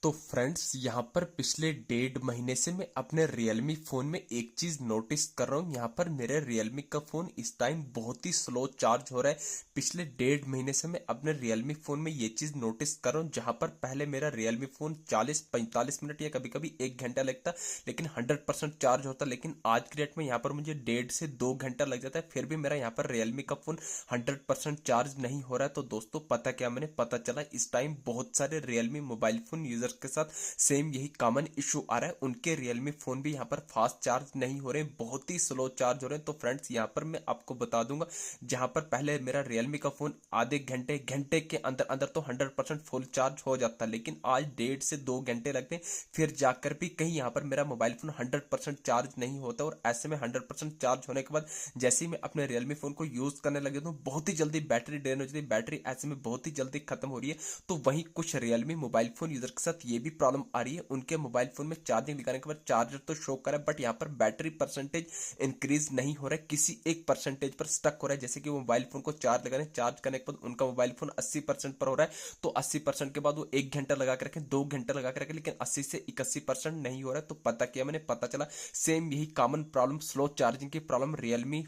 तो फ्रेंड्स यहाँ पर पिछले 1.5 महीने से मैं अपने Realme फ़ोन में एक चीज़ नोटिस कर रहा हूँ। यहाँ पर मेरे Realme का फ़ोन इस टाइम बहुत ही स्लो चार्ज हो रहा है। पिछले 1.5 महीने से मैं अपने Realme फ़ोन में ये चीज़ नोटिस कर रहा हूँ, जहाँ पर पहले मेरा Realme फ़ोन 40-45 मिनट या कभी कभी 1 घंटा लगता लेकिन 100% चार्ज होता, लेकिन आज की डेट में यहाँ पर मुझे 1.5 से 2 घंटा लग जाता है, फिर भी मेरा यहाँ पर Realme का फ़ोन 100% चार्ज नहीं हो रहा है। तो दोस्तों पता क्या, मैंने पता चला इस टाइम बहुत सारे Realme मोबाइल फ़ोन यूजर्स के साथ सेम यही कॉमन इशू आ रहा है। उनके Realme फ़ोन भी यहाँ पर फास्ट चार्ज नहीं हो रहे, बहुत ही स्लो चार्ज हो रहे हैं। तो फ्रेंड्स यहाँ पर मैं आपको बता दूंगा, जहाँ पर पहले मेरा Realme का फ़ोन आधे घंटे घंटे के अंदर अंदर तो 100% फुल चार्ज हो जाता, लेकिन आज 1.5 से 2 घंटे लगते हैं, फिर जाकर भी कहीं यहाँ पर मेरा मोबाइल फ़ोन 100% चार्ज नहीं होता। और ऐसे में 100% चार्ज होने के बाद जैसे ही मैं अपने Realme फ़ोन को यूज़ करने लगे तो बहुत ही जल्दी बैटरी ड्रेन हो जाती है, बैटरी ऐसे में बहुत ही जल्दी खत्म हो रही है। तो वहीं कुछ Realme मोबाइल फ़ोन यूज़र के साथ ये भी प्रॉब्लम आ रही है, उनके मोबाइल फ़ोन में चार्जिंग दिखाने के बाद चार्जर तो शो कर रहा है, बट यहाँ पर बैटरी परसेंटेज इंक्रीज नहीं हो रहा है, किसी एक परसेंटेज पर स्टक हो रहा है। जैसे कि वो मोबाइल फ़ोन को चार्ज लगाने, चार्ज करने के बाद उनका मोबाइल फ़ोन 80% पर हो रहा है, तो 80% के बाद वो 1 घंटा लगा के रखें, 2 घंटा लगा के रखें, लेकिन 80 से 81% नहीं हो रहा है। तो पता किया मैंने, पता चला सेम यही कॉमन प्रॉब्लम, स्लो चार्जिंग की problem Realme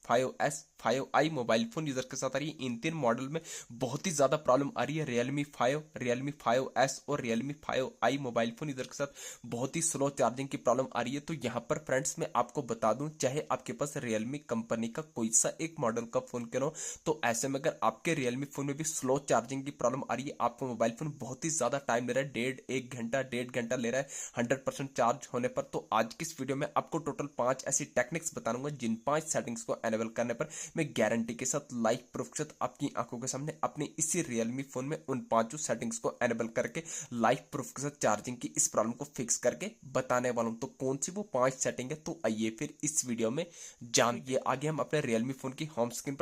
5S 5i mobile phone user के साथ आ रही है। इन तीन मॉडल में बहुत ही ज्यादा प्रॉब्लम आ रही है। Realme 5, Realme 5S और Realme 5i mobile phone user के साथ बहुत ही स्लो चार्जिंग की प्रॉब्लम आ रही है। तो यहाँ पर फ्रेंड्स मैं आपको बता दूं, चाहे आपके पास Realme कंपनी का कोई सा एक मॉडल का फोन क्यों ना हो, तो ऐसे में अगर आपके Realme फोन में भी स्लो चार्जिंग की प्रॉब्लम आ रही है, आपको मोबाइल फोन बहुत ही ज्यादा टाइम ले रहा है, 1.5 घंटा ले रहा है 100% चार्ज होने पर, तो आज की इस वीडियो में आपको टोटल 5 ऐसी टेक्निक्स बताऊंगा जिन 5 सेटिंग्स को एनेबल करने पर मैं गारंटी के साथ लाइव प्रूफ के साथ आपकी आंखों के सामने अपने इसी Realme फोन में उन 5 सेटिंग्स को एनेबल करके लाइव प्रूफ के साथ चार्जिंग की इस प्रॉब्लम को फिक्स करके बताने वाला हूं। तो कौन सी वो 5 सेटिंग है, तो आइए फिर इस वीडियो में जानिए। आगे हम अपने Realme फोन की होम स्क्रीन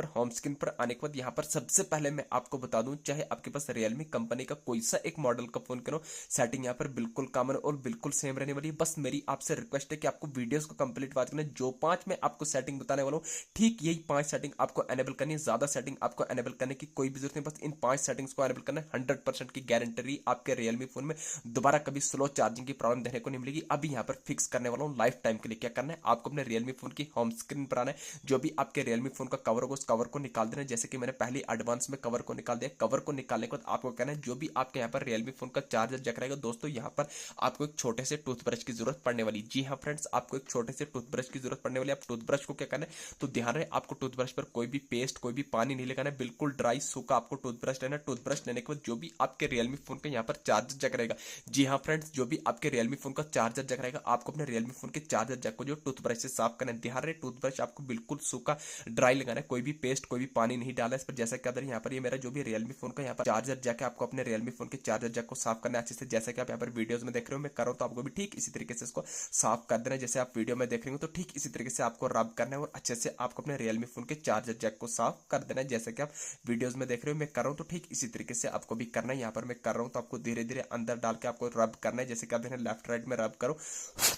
पर आने के बाद यहाँ पर सबसे पहले मैं आपको बता दूं, चाहे आपके पास Realme कंपनी का कोई सा एक मॉडल का फोन करो, सेटिंग यहाँ पर बिल्कुल कॉमन और बिल्कुल सेम रहने वाली है। बस मेरी आपसे रिक्वेस्ट है कि आपको वीडियोस को कंप्लीट वॉच करना, जो 5 मैं आपको सेटिंग बताने वाला हूँ ठीक यही 5 सेटिंग आपको एनेबल करनी है। ज्यादा सेटिंग आपको एनेबल करने की कोई भी जरूरत नहीं, बस इन 5 सेटिंग्स को एनेबल करना है। 100% की गारंटी आपके Realme फोन में दोबारा कभी स्लो चार्जिंग की प्रॉब्लम देखने को नहीं मिलेगी। अभी यहाँ पर फिक्स करने वाला हूँ लाइफ टाइम के लिए। क्या करना है, आपको अपने Realme फोन की होम स्क्रीन पर आना है, जो भी आपके Realme फोन का कवर होगा उस कवर को निकाल देना है। जैसे कि मैंने पहले एडवांस में कवर को निकाल दिया। कवर को निकालने के बाद आपको कहना है, जो भी आपके यहाँ पर Realme फोन का चार्जर जैक रहेगा, दोस्तों यहाँ पर आपको एक छोटे से टूथब्रश की जरूरत पड़ने वाली। जी हाँ फ्रेंड्स, आपको एक छोटे से टूथब्रश की जरूरत पड़ने वाली। आप टूथब्रश को क्या करना है, तो ध्यान रहे आपको टूथब्रश पर कोई भी पेस्ट, कोई भी पानी नहीं लगाना है, बिल्कुल ड्राई सूखा आपको टूथब्रश लेना है। टूथब्रश लेने के बाद जो भी आपके Realme फोन का यहाँ पर चार्जर जैक रहेगा, जी हाँ फ्रेंड्स, जो भी आपके Realme फोन का चार्जर जैक रहेगा, आपको अपने Realme फोन के चार्जर जैक को जो टूथब्रश से साफ करना है। ध्यान रहे टूथब्रश आपको बिल्कुल सूखा ड्राई लगाना है, कोई भी पेस्ट, कोई भी पानी नहीं डाला इस पर। जैसा कि यहाँ पर ये मेरा जो भी Realme फोन का यहाँ पर चार्जर जैक है, आपको अपने Realme फोन के चार्जर जैक को साफ करना है अच्छे से। जैसे कि आप यहाँ पर वीडियोस में देख रहे हो मैं कर रहा हूँ, तो आपको भी ठीक इसी तरीके से इसको साफ कर देना है। जैसे आप वीडियो में देख रहे हो तो ठीक इसी तरीके से आपको रब करना है और अच्छे से आपको अपने Realme फोन के चार्जर जैक को साफ कर देना है। जैसे कि आप वीडियोस में देख रहे हो मैं कर रहा हूँ, तो ठीक इसी तरीके से आपको भी करना है। यहाँ पर मैं कर रहा हूँ तो आपको धीरे धीरे अंदर डाल के आपको रब करना है। जैसे कि आप देखें लेफ्ट राइट में रब करो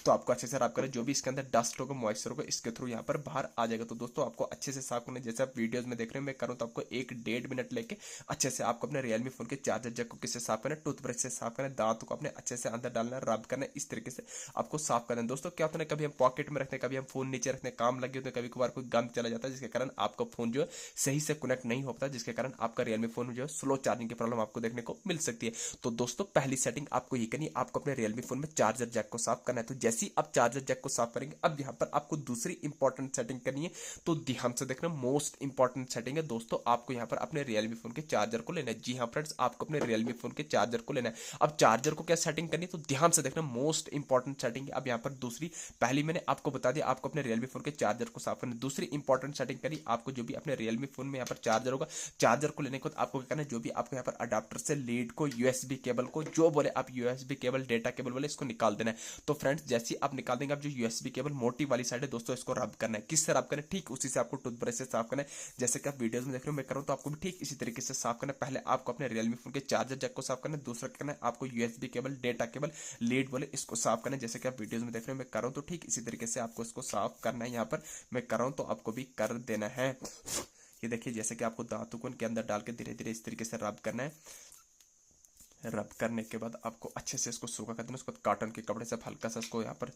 तो आपको अच्छे से रब करें, जो भी इसके अंदर डस्ट होगा, मॉइस्चर होगा, इसके थ्रू यहाँ पर बाहर आ जाएगा। तो दोस्तों आपको अच्छे से साफ करना है। जैसे आप वीडियोस में देख रहे हो मैं करूँ, तो आपको 1-1.5 मिनट लेके अच्छे से आपको अपने Realme फोन के चार्जर जैक को किससे साफ करना है, टूथब्रश से साफ करना है। दांत को अपने अच्छे से अंदर डालना है, रब करना है, इस तरीके से आपको साफ करना है। दोस्तों क्या होता है, कभी हम पॉकेट में रखते हैं, कभी हम फोन नीचे रखने काम लगे होते हैं, कभी कभार कोई गंद चला जाता है, जिसके कारण आपका फोन जो है सही से कनेक्ट नहीं होता, जिसके कारण आपका Realme फोन जो है स्लो चार्जिंग की प्रॉब्लम आपको देखने को मिल सकती है। तो दोस्तों पहली सेटिंग आपको ये करनी है, आपको अपने Realme फोन में चार्जर जैक को साफ करना है। तो जैसे ही आप चार्जर जैक को साफ करेंगे, अब यहाँ पर आपको दूसरी इंपॉर्टेंट सेटिंग करनी है। तो ध्यान से देखना, मोस्ट इंपॉर्टेंट सेटिंग है दोस्तों, आपको यहाँ पर अपने Realme फोन के चार्जर को लेना है। जी हाँ फ्रेंड्स, आपको अपने Realme फोन के चार्जर को लेना है। अब चार्जर को क्या सेटिंग करनी है, तो ध्यान से देखना, मोस्ट इंपॉर्टेंट सेटिंग है। अब यहाँ पर दूसरी, पहली मैंने आपको बता दिया आपको अपने Realme फोन के चार्जर को साफ करना है। दूसरी इंपॉर्टेंट सेटिंग करी, आपको जो भी अपने Realme फोन में यहाँ पर चार्जर होगा, चार्जर को लेने के बाद आपको क्या करना है, जो भी आपको यहाँ पर अडाप्टर से लीड को, USB केबल को, जो बोले आप USB केबल, डेटा केबल बोले, इसको निकाल देना है। तो फ्रेंड्स जैसे आप निकाल देंगे, आप जो USB केबल मोटी वाली साइड है दोस्तों, इसको रब करना है। किससे रब करना है, ठीक उसी से आपको टूथब्रश से साफ करना है। जैसे कि आप वीडियोस में देख रहे हो मैं कर रहा हूं, तो आपको भी ठीक इसी तरीके से साफ करना है। पहले आपको अपने Realme फोन के चार्जर जैक को साफ करना है, दूसरा करना है आपको USB cable, data cable, lead बोले, इसको साफ करना है। जैसे कि आप वीडियोस में देख रहे हो मैं कर रहा हूं, तो ठीक इसी तरीके से आपको इसको साफ करना है। यहाँ पर मैं कर रहा हूं तो आपको भी कर देना है। ये देखिए, जैसे कि आपको दांतों को इनके अंदर डाल के धीरे धीरे इस तरीके से रब करना है। रब करने के बाद आपको अच्छे से इसको सूखा कर देना। उसके बाद कॉटन के कपड़े से हल्का सा इसको यहाँ पर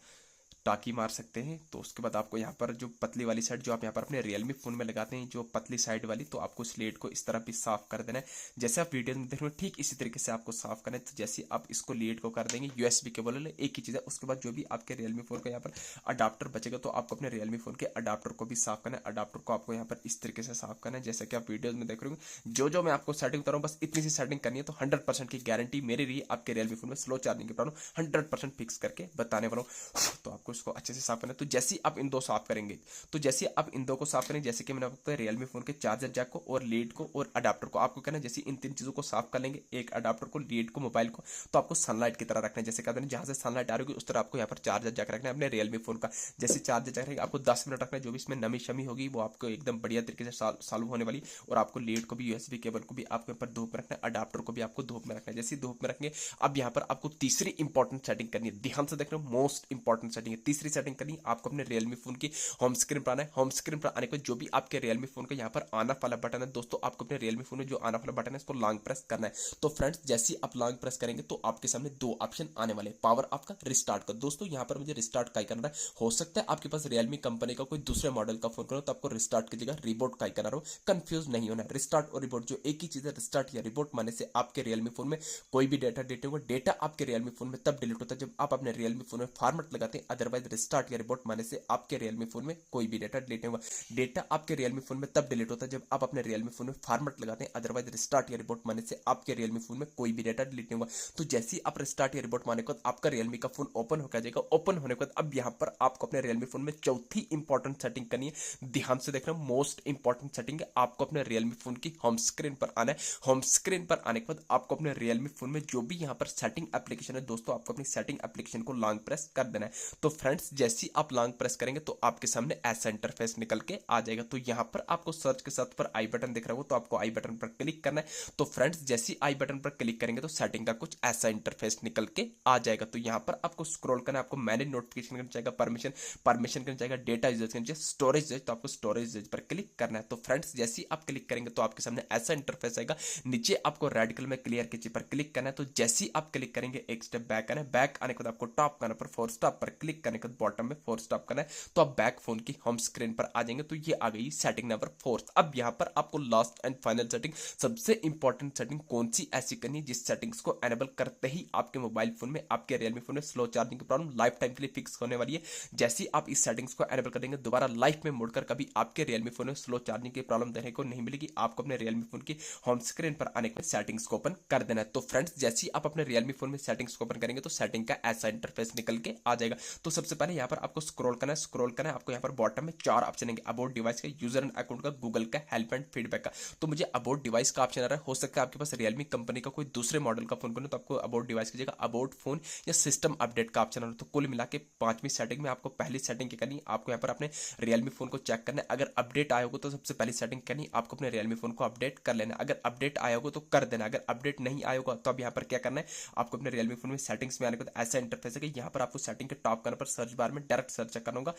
टाकी मार सकते हैं। तो उसके बाद आपको यहाँ पर जो पतली वाली साइड जो आप यहाँ पर अपने रियलमी फोन में लगाते हैं, जो पतली साइड वाली, तो आपको स्लेट को इस तरह भी साफ कर देना है। जैसे आप वीडियो में देख रहे हो ठीक इसी तरीके से आपको साफ करना है। तो जैसे आप इसको लीड को कर देंगे, यूएसबी केबल वाले एक ही चीज़ है। उसके बाद जो भी आपके रियलमी फोन का यहाँ पर अडाप्टर बचेगा, तो आपको अपने रियलमी फोन के अडाप्टर को भी साफ करना है। अडाप्टर को आपको यहाँ पर इस तरीके से साफ करना है, जैसे कि आप वीडियो में देख रहे हो। जो मैं आपको सेटिंग बता रहा हूँ, बस इतनी सी सेटिंग करनी है, तो 100% की गारंटी मेरे लिए आपके रियलमी फोन में स्लो चार्जिंग की प्रॉब्लम 100% फिक्स करके बताने वाला हूँ। तो आपको इसको अच्छे से साफ करना है। तो जैसे आप इन दो साफ करेंगे, तो जैसे आप इन दो को साफ करेंगे, जैसे कि मैंने आपको बताया रियलमी फोन के चार्जर जैक को और लीड को और अडाप्टर को, आपको कहना है जैसे इन तीन चीजों को साफ कर लेंगे, एक अडाप्टर को, लीड को, मोबाइल को, तो आपको सनलाइट की तरह रखना है। जैसे कहते हैं जहां से सनलाइट आ रही होगी उस तरह आपको यहाँ पर चार्जर जैक रखना है अपने रियलमी फोन का। जैसे चार्जर जैक रहेगा आपको 10 मिनट रखना है, जो भी इसमें नमी शमी होगी वो आपको एकदम बढ़िया तरीके से सॉल्व होने वाली। और आपको लीड को भी, यूएसबी केबल को भी आपको यहाँ पर धूप में रखना है, अडाप्टर को भी आपको धूप में रखना है। जैसे धूप में रखेंगे, अब यहाँ पर आपको तीसरी इंपॉर्टेंट सेटिंग करनी है। ध्यान से देखना, मोस्ट इंपॉर्टेंट सेटिंग है। तीसरी सेटिंग करनी है आपको अपने रियलमी फोन की होम स्क्रीन पर आना है। होम स्क्रीन पर आने के बाद जो भी आपके रियलमी फोन का यहाँ पर ऑन ऑफ वाला बटन है दोस्तों, आपको अपने रियलमी फोन में जो ऑन ऑफ वाला बटन है इसको लॉन्ग प्रेस करना है। तो फ्रेंड्स जैसे आप लॉन्ग प्रेस करेंगे तो आपके सामने दो ऑप्शन आने वाले, पावर ऑफ का, रिस्टार्ट का। दोस्तों यहाँ पर मुझे रिस्टार्ट का ही करना है। हो सकता है आपके पास रियलमी कंपनी का कोई दूसरे मॉडल का फोन करो तो आपको रिस्टार्ट की जगह रिबोट का ही करना हो। कंफ्यूज नहीं होना है, रिस्टार्ट और रिबोट जो एक ही चीज है। रिस्टार्ट या रिबोट माने से आपके रियलमी फोन में कोई भी डेटा डिलीट होगा। डेटा आपके रियलमी फोन में तब डिलीट होता है जब आप अपने रियलमी फोन में फॉर्मेट लगाते हैं। अदरवाइज रिस्टार्ट या रिबोट माने से आपके रियलमी फोन में कोई भी डेटा डिलीट नहीं होगा। डेटा आपके रियलमी फोन में तब डिलीट होता है जब आप अपने रियलमी फोन में फॉर्मेट लगाते हैं। अदरवाइज रिस्टार्ट या रिबोट माने से आपके रियलमी फोन में कोई भी डेटा डिलीट नहीं होगा। तो जैसे ही आप रिस्टार्ट या रिबोट माने को आपका रियलमी का फोन ओपन होकर जाएगा। ओपन होने के बाद अब यहाँ पर आपको अपने रियलमी फोन में चौथी इंपॉर्टेंट सेटिंग करनी है। ध्यान से देखना, मोस्ट इंपॉर्टेंट सेटिंग है। आपको अपने रियलमी फोन की होम स्क्रीन पर आना है। होम स्क्रीन पर आने के बाद आपको अपने रियलमी फोन में जो भी यहाँ पर सेटिंग एप्लीकेशन है दोस्तों, आपको अपनी सेटिंग एप्लीकेशन को लॉन्ग प्रेस कर देना है। तो फ्रेंड्स जैसे ही आप लॉन्ग प्रेस करेंगे तो आपके सामने ऐसा इंटरफेस निकल के आ जाएगा। तो यहाँ पर आपको सर्च के साथ पर आई बटन दिख रहा हो तो आपको आई बटन पर क्लिक करना है। तो फ्रेंड्स जैसे ही आई बटन पर क्लिक करेंगे तो सेटिंग का कुछ ऐसा इंटरफेस निकल के आ जाएगा। तो यहाँ पर आपको स्क्रॉल करना है, आपको मैनेज नोटिफिकेशन करना चाहिए, परमिशन करना चाहिए, डेटा यूजेज करना चाहिए, स्टोरेज यूजेज, तो आपको स्टोरेज यूजेज पर क्लिक करना है। तो फ्रेंड्स जैसे ही आप क्लिक करेंगे तो आपके सामने ऐसा इंटरफेस आएगा। नीचे आपको रेड कलर में क्लियर की चीज पर क्लिक करना है। तो जैसे ही आप क्लिक करेंगे एक स्टेप बैक आना है। बैक आने के बाद आपको टॉप करना पर फोर स्टॉप पर क्लिक करने के बाद बॉटम में फोर स्टॉप करना है। तो आप बैक फोन की होम स्क्रीन पर आ जाएंगे। तो ये आ गई सेटिंग नंबर 4। अब यहाँ पर आपको लास्ट एंड फाइनल सेटिंग, सबसे इंपॉर्टेंट सेटिंग कौन सी ऐसी करनी है जिस सेटिंग्स को एनेबल करते ही आपके मोबाइल फोन में, आपके रियलमी फोन में स्लो चार्जिंग की प्रॉब्लम लाइफ टाइम के लिए फिक्स होने वाली है। जैसे ही आप इस सेटिंग्स को एनेबल कर देंगे दोबारा लाइफ में मुड़कर कभी आपके रियलमी फोन में स्लो चार्जिंग की प्रॉब्लम देखने को नहीं मिलेगी। आपको अपने रियलमी फोन की होम स्क्रीन पर आने के बाद सेटिंग्स को ओपन कर देना है। तो फ्रेंड्स जैसे ही आप अपने रियलमी फोन में सेटिंग्स को ओपन करेंगे तो सेटिंग का ऐसा इंटरफेस निकल के आ जाएगा। तो सबसे पहले यहाँ पर आपको स्क्रॉल करना है। स्क्रॉल करना है आपको यहाँ पर बॉटम में 4 ऑप्शन है, अबाउट डिवाइस का, यूजर एंड अकाउंट का, गूगल का, हेल्प एंड फीडबैक का। तो मुझे अबाउट डिवाइस का ऑप्शन आ रहा है। हो सकता है आपके पास रियलमी कंपनी का कोई दूसरे मॉडल का फोन करो तो आपको अबाउट डिवाइस की जगह अबाउट फोन या सिस्टम अपडेट का ऑप्शन आ रहा है। तो कुल मिला के 5वीं सेटिंग में आपको पहली सेटिंग क्या करनी है, आपको यहाँ पर अपने रियलमी फोन को चेक करना है। अगर अपडेट आया होगा तो सबसे पहली सेटिंग करनी है आपको अपने रियलमी फोन को अपडेट कर लेना। अगर अपडेट आया होगा तो कर देना, अगर अपडेट नहीं आया होगा तो अब यहाँ पर क्या करना है, आपको अपने रियलमी फोन में सेटिंग्स में आने के बाद ऐसा इंटरफेस है कि यहाँ पर आपको सेटिंग के टॉप करने पर सर्च बार में डायरेक्ट सर्च करना होगा,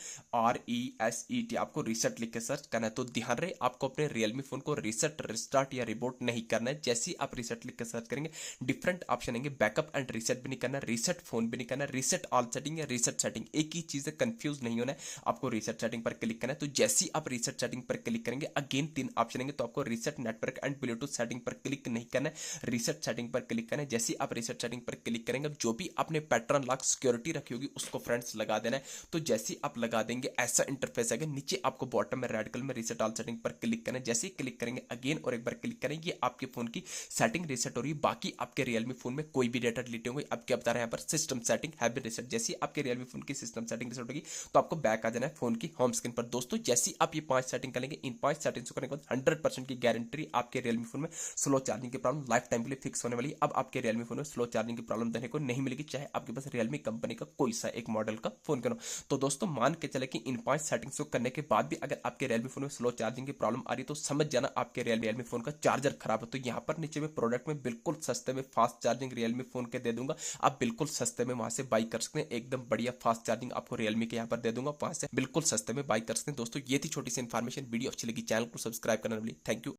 RESET, आपको रीसेट लिख के सर्च करना है। तो ध्यान रहे आपको अपने रियलमी फोन को रीसेट, रिस्टार्ट या रिबोट नहीं करना है। जैसे ही आप रीसेट लिख के सर्च करेंगे डिफरेंट ऑप्शन आएंगे, बैकअप एंड रीसेट भी नहीं करना, रीसेट फोन भी नहीं करना, रीसेट ऑल सेटिंग या रीसेट सेटिंग, एक ही चीज है, कंफ्यूज नहीं होना है। आपको रीसेट सेटिंग पर क्लिक करना है। तो जैसे ही आप रीसेट सेटिंग पर क्लिक करेंगे अगेन 3 ऑप्शन आएंगे। तो आपको reset network and Bluetooth setting पर क्लिक नहीं करना है, रीसेट सेटिंग पर क्लिक करना है। जैसे ही आप रीसेट सेटिंग पर क्लिक करेंगे जो भी आपने पैटर्न लॉक सिक्योरिटी रखी होगी उसको फ्रेंड्स लगा देना है। तो जैसे ही आप लगा देंगे ऐसा इंटरफेस आएगा। नीचे आपको बॉटम में रेड कलर में रीसेट ऑल सेटिंग पर क्लिक करना है। जैसे ही क्लिक करेंगे अगेन और एक बार क्लिक करेंगे, ये आपके फोन की सेटिंग रीसेट हो रही है। बाकी आपके रियलमी फोन में कोई भी डेटा डिलीट होगी। अब क्या बता रहे हैं यहाँ पर, system setting have been reset. जैसे ही आपके रियलमी फोन की सिस्टम सेटिंग रीसेट होगी तो आपको बैक आ जाना है फोन की होम स्क्रीन पर। दोस्तों जैसे ही आप ये 5 सेटिंग करेंगे, इन 5 सेटिंग्स को करने के बाद 100% की गारंटी आपके रियलमी फोन में स्लो चार्जिंग की प्रॉब्लम लाइफ टाइम के लिए फिक्स होने वाली है। अब आपके रियलमी फोन में स्लो चार्जिंग की प्रॉब्लम देखने को नहीं मिलेगी, चाहे आपके पास रियलमी कंपनी का कोई सा एक मॉडल का फोन करो। तो दोस्तों मान के चले कि इन 5 सेटिंग्स को करने के बाद भी अगर आपके रियलमी फोन में स्लो चार्जिंग की प्रॉब्लम आ रही है तो समझ जाना आपके रियलमी फोन का चार्जर खराब है। तो यहाँ पर नीचे में प्रोडक्ट में बिल्कुल सस्ते में फास्ट चार्जिंग रियलमी फोन के दे दूंगा, आप बिल्कुल सस्ते में वहां से बाई कर सकते हैं। एकदम बढ़िया फास्ट चार्जिंग आपको रियलमी के यहाँ पर दे दूंगा, वहां से बिल्कुल सस्ते में बाई कर सकते हैं। दोस्तों ये थी छोटी सी इन्फॉर्मेशन। वीडियो अच्छी लगी चैनल को सब्सक्राइब करना। Thank you.